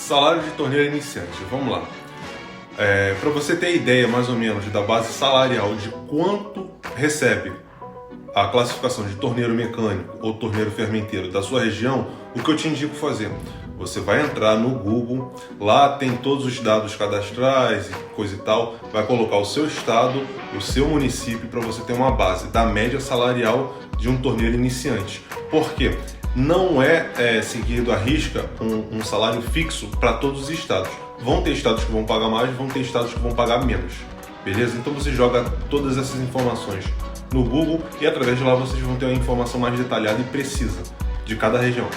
Salário de torneiro iniciante, vamos lá. Para você ter ideia mais ou menos da base salarial de quanto recebe a classificação de torneiro mecânico ou torneiro fermenteiro da sua região, o que eu te indico fazer? Você vai entrar no Google, lá tem todos os dados cadastrais e coisa e tal, vai colocar o seu estado, o seu município para você ter uma base da média salarial de um torneiro iniciante. Por quê? Não é seguido à risca um salário fixo para todos os estados. Vão ter estados que vão pagar mais, vão ter estados que vão pagar menos. Beleza? Então você joga todas essas informações no Google e através de lá vocês vão ter uma informação mais detalhada e precisa de cada região.